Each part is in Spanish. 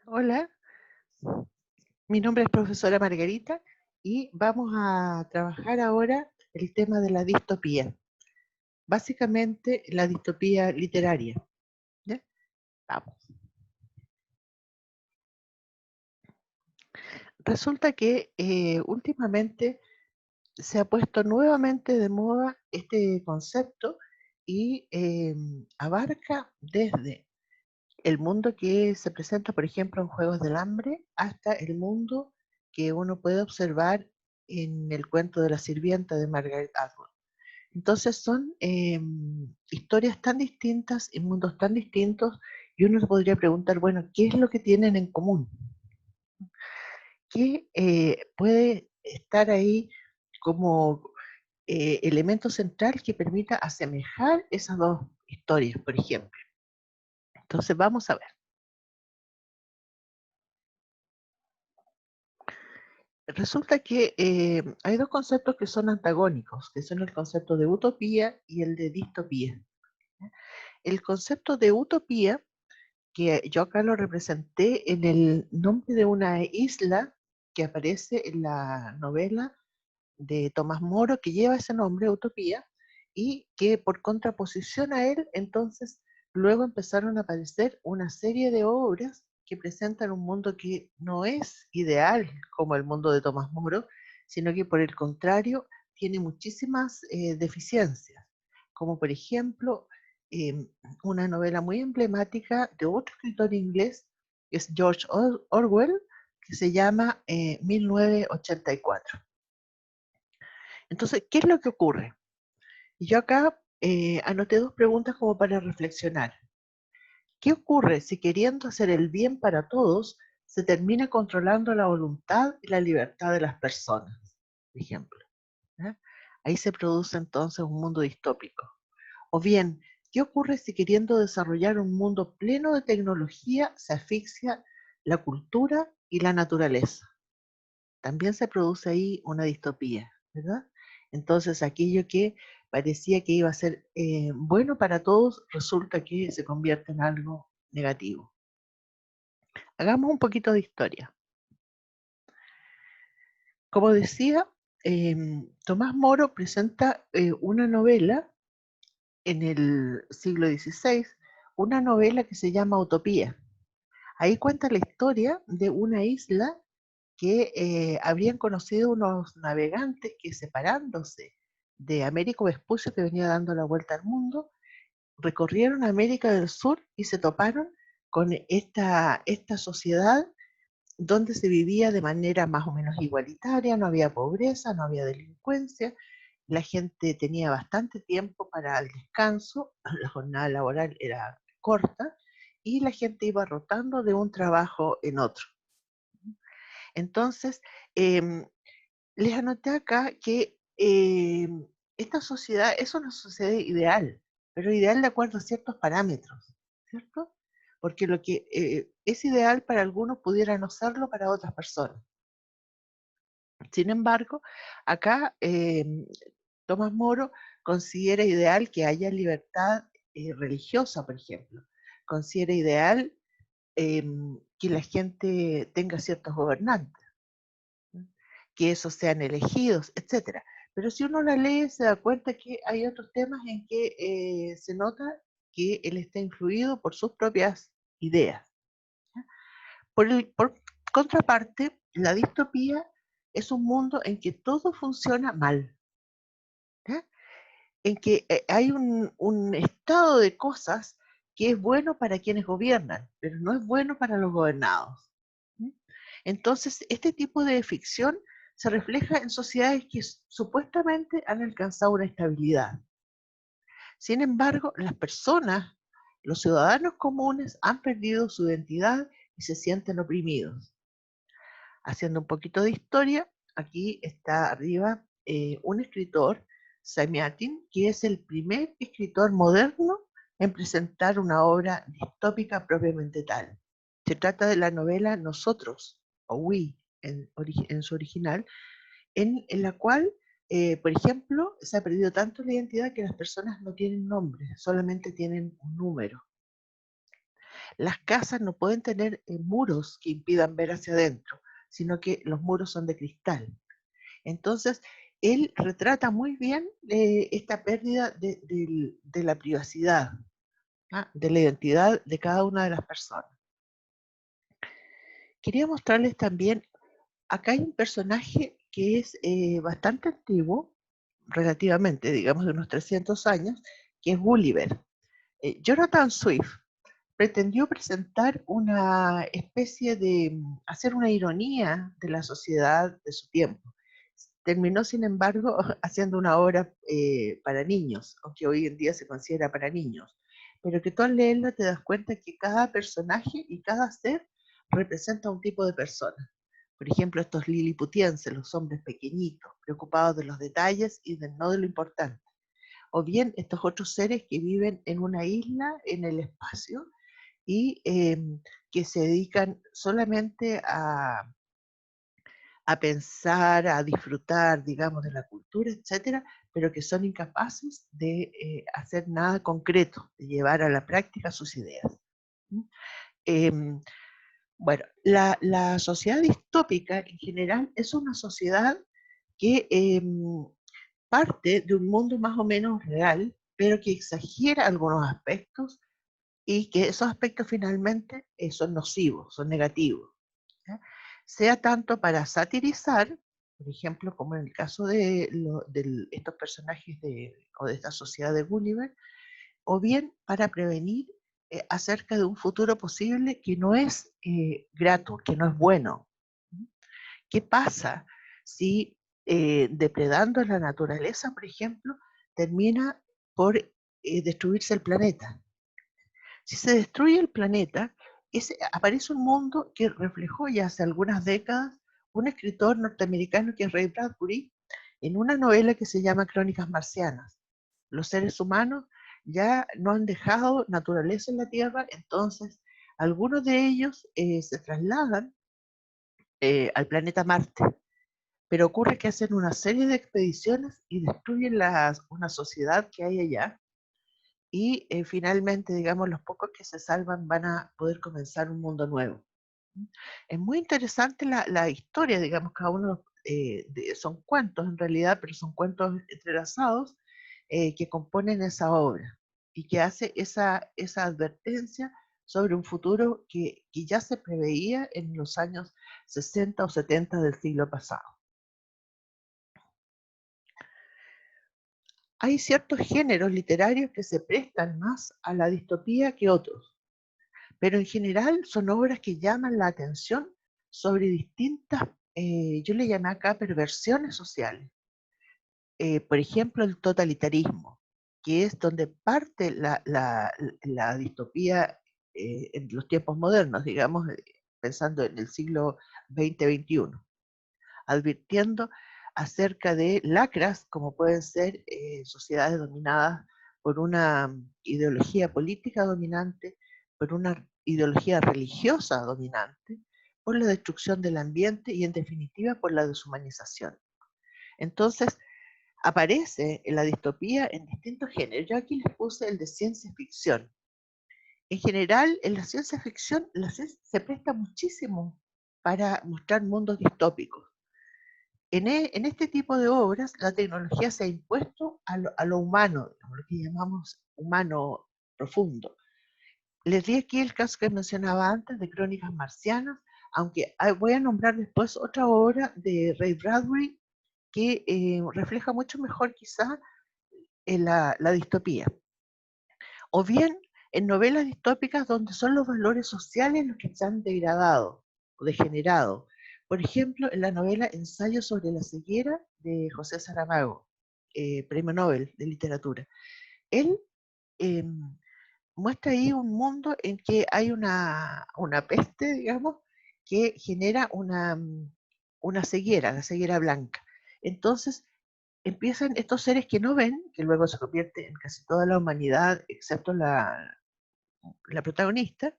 Hola, mi nombre es profesora Margarita y vamos a trabajar ahora el tema de la distopía, básicamente la distopía literaria. ¿Ya? Vamos. Resulta que últimamente se ha puesto nuevamente de moda este concepto y abarca desde el mundo que se presenta, por ejemplo, en Juegos del Hambre, hasta el mundo que uno puede observar en el cuento de la sirvienta de Margaret Atwood. Entonces son historias tan distintas y mundos tan distintos, y uno se podría preguntar, bueno, ¿qué es lo que tienen en común? ¿Qué puede estar ahí como elemento central que permita asemejar esas dos historias, por ejemplo? Entonces vamos a ver. Resulta que hay dos conceptos que son antagónicos, que son el concepto de utopía y el de distopía. El concepto de utopía, que yo acá lo representé en el nombre de una isla que aparece en la novela de Tomás Moro, que lleva ese nombre, Utopía, y que por contraposición a él, entonces, luego empezaron a aparecer una serie de obras que presentan un mundo que no es ideal como el mundo de Tomás Moro, sino que por el contrario tiene muchísimas deficiencias, como por ejemplo eh, una novela muy emblemática de otro escritor inglés, que es George Orwell, que se llama 1984. Entonces, ¿qué es lo que ocurre? Yo acá anoté dos preguntas como para reflexionar. ¿Qué ocurre si queriendo hacer el bien para todos se termina controlando la voluntad y la libertad de las personas? Por ejemplo. ¿Eh? Ahí se produce entonces un mundo distópico. O bien, ¿qué ocurre si queriendo desarrollar un mundo pleno de tecnología se asfixia la cultura y la naturaleza? También se produce ahí una distopía, ¿verdad? Entonces aquello que parecía que iba a ser bueno para todos, resulta que se convierte en algo negativo. Hagamos un poquito de historia. Como decía, Tomás Moro presenta una novela en el siglo XVI, una novela que se llama Utopía. Ahí cuenta la historia de una isla que habrían conocido unos navegantes que, separándose de Américo Vespucio, que venía dando la vuelta al mundo, recorrieron América del Sur y se toparon con esta sociedad donde se vivía de manera más o menos igualitaria, no había pobreza, no había delincuencia, la gente tenía bastante tiempo para el descanso, la jornada laboral era corta y la gente iba rotando de un trabajo en otro. Entonces, em, les anoté acá que esta sociedad es una sociedad ideal, pero ideal de acuerdo a ciertos parámetros, ¿cierto? Porque lo que es ideal para algunos pudiera no serlo para otras personas. Sin embargo, acá Tomás Moro considera ideal que haya libertad religiosa, por ejemplo. Considera ideal que la gente tenga ciertos gobernantes, que esos sean elegidos, etcétera. Pero si uno la lee, se da cuenta que hay otros temas en que se nota que él está influido por sus propias ideas. ¿Ya? Por contraparte, la distopía es un mundo en que todo funciona mal, ¿ya? En que hay un estado de cosas que es bueno para quienes gobiernan, pero no es bueno para los gobernados. ¿Mm? Entonces, este tipo de ficción se refleja en sociedades que supuestamente han alcanzado una estabilidad. Sin embargo, las personas, los ciudadanos comunes, han perdido su identidad y se sienten oprimidos. Haciendo un poquito de historia, aquí está arriba un escritor, Samiatin, que es el primer escritor moderno en presentar una obra distópica propiamente tal. Se trata de la novela Nosotros, o We en su original, en la cual, por ejemplo, se ha perdido tanto la identidad que las personas no tienen nombre, solamente tienen un número. Las casas no pueden tener muros que impidan ver hacia adentro, sino que los muros son de cristal. Entonces, él retrata muy bien esta pérdida de la privacidad, ¿ah? De la identidad de cada una de las personas. Quería mostrarles también, acá hay un personaje que es bastante antiguo, relativamente, digamos de unos 300 años, que es Gulliver. Jonathan Swift pretendió presentar una especie de, hacer una ironía de la sociedad de su tiempo. Terminó, sin embargo, haciendo una obra para niños, aunque hoy en día se considera para niños, pero que tú al leerlo te das cuenta que cada personaje y cada ser representa un tipo de persona. Por ejemplo, estos liliputienses, los hombres pequeñitos, preocupados de los detalles y no de lo importante. O bien estos otros seres que viven en una isla, en el espacio, y que se dedican solamente a pensar, a disfrutar, digamos, de la cultura, etcétera, pero que son incapaces de hacer nada concreto, de llevar a la práctica sus ideas. ¿Mm? Em, bueno, la sociedad distópica en general es una sociedad que parte de un mundo más o menos real, pero que exagera algunos aspectos y que esos aspectos finalmente son nocivos, son negativos. ¿Ya? Sea tanto para satirizar, por ejemplo, como en el caso de estos personajes o de esta sociedad de Gulliver, o bien para prevenir acerca de un futuro posible que no es grato, que no es bueno. ¿Qué pasa si depredando la naturaleza, por ejemplo, termina por destruirse el planeta? Si se destruye el planeta, aparece un mundo que reflejó ya hace algunas décadas un escritor norteamericano que es Ray Bradbury en una novela que se llama Crónicas Marcianas. Los seres humanos ya no han dejado naturaleza en la Tierra, entonces algunos de ellos se trasladan al planeta Marte, pero ocurre que hacen una serie de expediciones y destruyen una sociedad que hay allá y finalmente, digamos, los pocos que se salvan van a poder comenzar un mundo nuevo. Es muy interesante la historia, digamos, cada uno son cuentos en realidad, pero son cuentos entrelazados que componen esa obra y que hace esa advertencia sobre un futuro que ya se preveía en los años 60 o 70 del siglo pasado. Hay ciertos géneros literarios que se prestan más a la distopía que otros, pero en general son obras que llaman la atención sobre distintas, yo le llamé acá perversiones sociales. Por ejemplo, el totalitarismo, que es donde parte la distopía en los tiempos modernos, digamos, pensando en el siglo XX-XXI, advirtiendo acerca de lacras como pueden ser sociedades dominadas por una ideología política dominante, por una ideología religiosa dominante, por la destrucción del ambiente y en definitiva por la deshumanización. Entonces, aparece en la distopía en distintos géneros. Yo aquí les puse el de ciencia ficción. En general, en la ciencia ficción, se presta muchísimo para mostrar mundos distópicos. En este tipo de obras, la tecnología se ha impuesto a lo humano, lo que llamamos humano profundo. Les di aquí el caso que mencionaba antes de Crónicas Marcianas, aunque voy a nombrar después otra obra de Ray Bradbury que refleja mucho mejor quizá la distopía. O bien en novelas distópicas donde son los valores sociales los que se han degradado o degenerado. Por ejemplo, en la novela Ensayo sobre la ceguera de José Saramago, Premio Nobel de Literatura. Él eh, muestra ahí un mundo en que hay una peste, digamos, que genera una ceguera, la ceguera blanca. Entonces, empiezan estos seres que no ven, que luego se convierte en casi toda la humanidad, excepto la protagonista,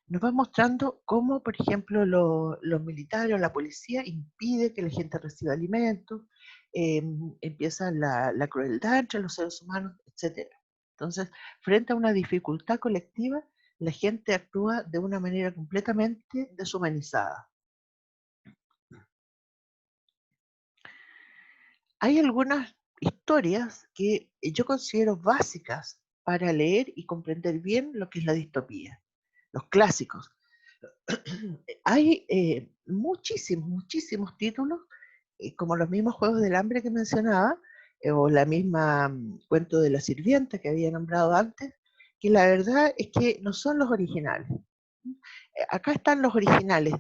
nos va mostrando cómo, por ejemplo, los militares o la policía impide que la gente reciba alimentos, empieza la crueldad entre los seres humanos, etc. Entonces, frente a una dificultad colectiva, la gente actúa de una manera completamente deshumanizada. Hay algunas historias que yo considero básicas para leer y comprender bien lo que es la distopía, los clásicos. Hay muchísimos, muchísimos títulos, como los mismos Juegos del Hambre que mencionaba, o la misma Cuento de la Sirvienta que había nombrado antes, que la verdad es que no son los originales. Acá están los originales,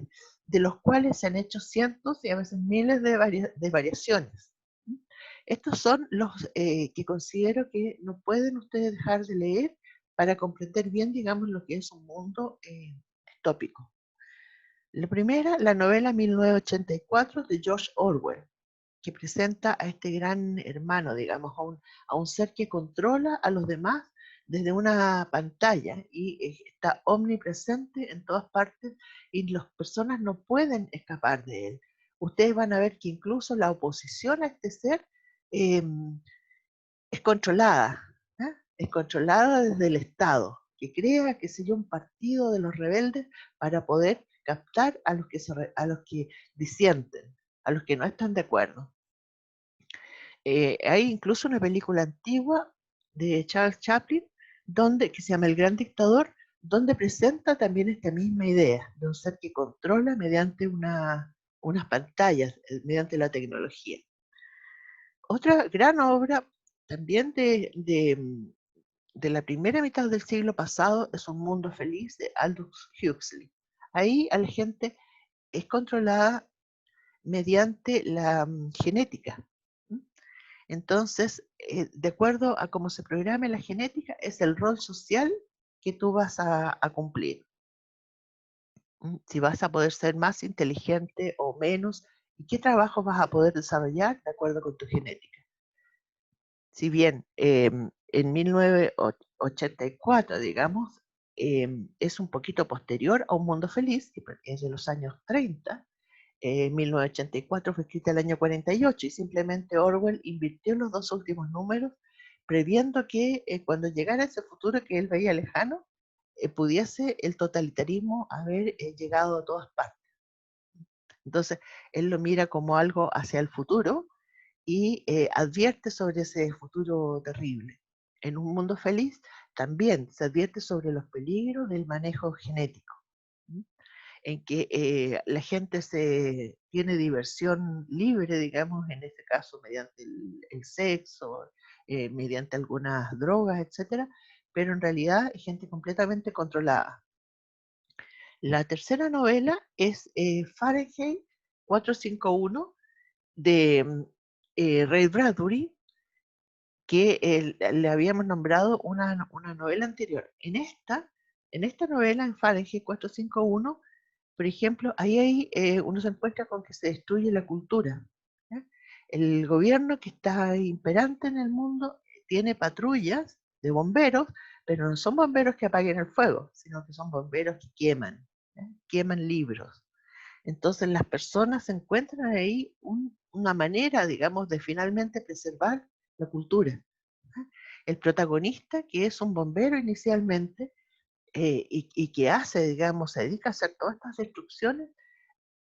de los cuales se han hecho cientos y a veces miles de variaciones. Estos son los que considero que no pueden ustedes dejar de leer para comprender bien, digamos, lo que es un mundo distópico. La primera, la novela 1984 de George Orwell, que presenta a este gran hermano, digamos, a un ser que controla a los demás desde una pantalla y está omnipresente en todas partes y las personas no pueden escapar de él. Ustedes van a ver que incluso la oposición a este ser eh, es controlada, ¿eh? Es controlada desde el Estado, que crea, qué sé yo, un partido de los rebeldes para poder captar a los que, a los que disienten, a los que no están de acuerdo. Hay incluso una película antigua de Charles Chaplin que se llama El Gran Dictador, donde presenta también esta misma idea de un ser que controla mediante unas pantallas, mediante la tecnología. Otra gran obra también de la primera mitad del siglo pasado es Un Mundo Feliz de Aldous Huxley. Ahí a la gente es controlada mediante la genética. Entonces, de acuerdo a cómo se programe la genética, es el rol social que tú vas a cumplir. Si vas a poder ser más inteligente o menos, y qué trabajo vas a poder desarrollar de acuerdo con tu genética. Si bien en 1984, digamos, es un poquito posterior a Un Mundo Feliz, que es de los años 30, 1984 fue escrita el año 48 y simplemente Orwell invirtió los dos últimos números previendo que cuando llegara ese futuro que él veía lejano, pudiese el totalitarismo haber llegado a todas partes. Entonces, él lo mira como algo hacia el futuro y advierte sobre ese futuro terrible. En Un Mundo Feliz también se advierte sobre los peligros del manejo genético, ¿sí? En que la gente se tiene diversión libre, digamos, en este caso mediante el sexo, mediante algunas drogas, etcétera, pero en realidad es gente completamente controlada. La tercera novela es Fahrenheit 451 de Ray Bradbury, que le habíamos nombrado una novela anterior. En esta novela, en Fahrenheit 451, por ejemplo, ahí uno se encuentra con que se destruye la cultura. ¿Eh? El gobierno que está imperante en el mundo tiene patrullas de bomberos, pero no son bomberos que apaguen el fuego, sino que son bomberos que queman, queman libros. Entonces las personas encuentran ahí una manera, digamos, de finalmente preservar la cultura. El protagonista, que es un bombero inicialmente, y que hace, digamos, se dedica a hacer todas estas destrucciones,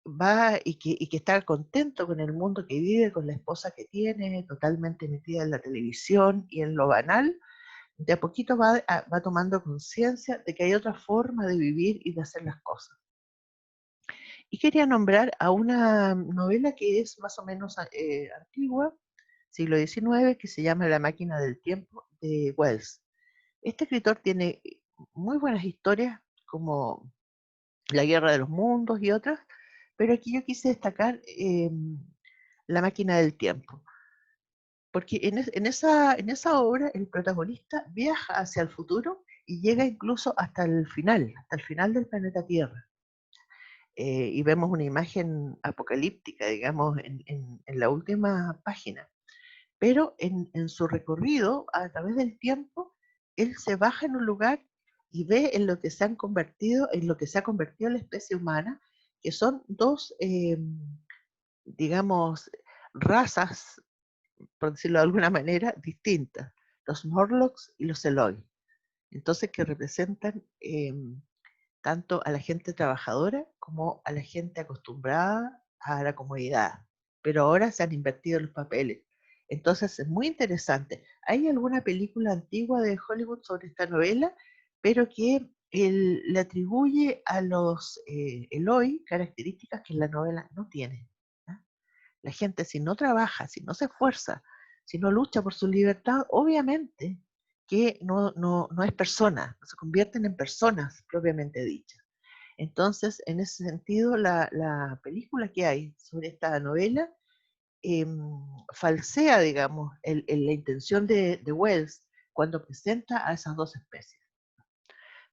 va y que está contento con el mundo que vive, con la esposa que tiene, totalmente metida en la televisión y en lo banal, de a poquito va tomando conciencia de que hay otra forma de vivir y de hacer las cosas. Y quería nombrar a una novela que es más o menos antigua, siglo XIX, que se llama La máquina del tiempo, de Wells. Este escritor tiene muy buenas historias, como La guerra de los mundos y otras, pero aquí yo quise destacar La máquina del tiempo, porque en esa obra el protagonista viaja hacia el futuro y llega incluso hasta el final del planeta Tierra. Y vemos una imagen apocalíptica, digamos, en la última página. Pero en su recorrido a través del tiempo, él se baja en un lugar y ve en lo que se han convertido, en lo que se ha convertido la especie humana, que son dos, digamos, razas, por decirlo de alguna manera, distintas, los Morlocks y los Eloi. Entonces, que representan tanto a la gente trabajadora como a la gente acostumbrada a la comodidad. Pero ahora se han invertido los papeles. Entonces es muy interesante. Hay alguna película antigua de Hollywood sobre esta novela, pero que le atribuye a los Eloy características que la novela no tiene. ¿Ah? La gente, si no trabaja, si no se esfuerza, si no lucha por su libertad, obviamente que no es persona, no se convierten en personas propiamente dichas. Entonces, en ese sentido, la película que hay sobre esta novela falsea, digamos, la intención de Wells cuando presenta a esas dos especies.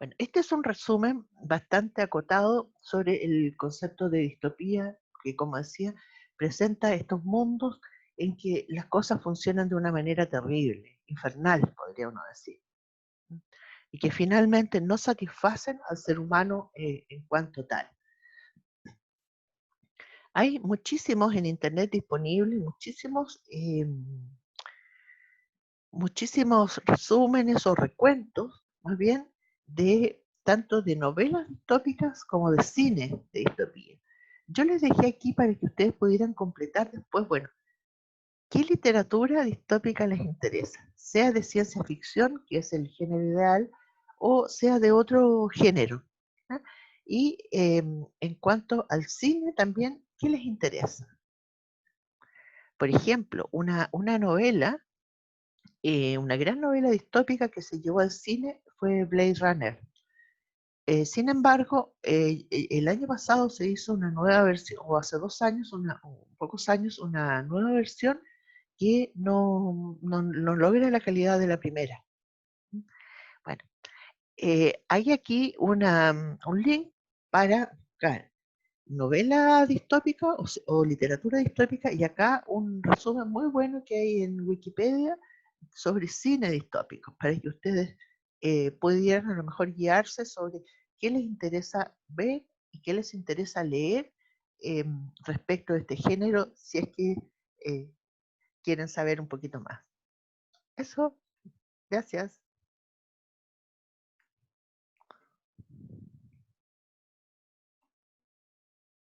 Bueno, este es un resumen bastante acotado sobre el concepto de distopía, que como decía, presenta estos mundos en que las cosas funcionan de una manera terrible, infernal, podría uno decir, y que finalmente no satisfacen al ser humano en cuanto tal. Hay muchísimos en internet disponibles, muchísimos resúmenes o recuentos, más bien, de tanto de novelas distópicas como de cine de distopía. Yo les dejé aquí para que ustedes pudieran completar después, bueno, qué literatura distópica les interesa, sea de ciencia ficción, que es el género ideal, o sea de otro género. ¿Ah? Y en cuanto al cine también, ¿qué les interesa? Por ejemplo, una novela, una gran novela distópica que se llevó al cine fue Blade Runner. Sin embargo, el año pasado se hizo una nueva versión, o hace 2 años, o pocos años, una nueva versión que no logra la calidad de la primera. Bueno, hay aquí un link para buscar novela distópica o literatura distópica, y acá un resumen muy bueno que hay en Wikipedia sobre cine distópico, para que ustedes pudieran a lo mejor guiarse sobre qué les interesa ver y qué les interesa leer respecto de este género, si es que eh, quieren saber un poquito más. Eso, gracias.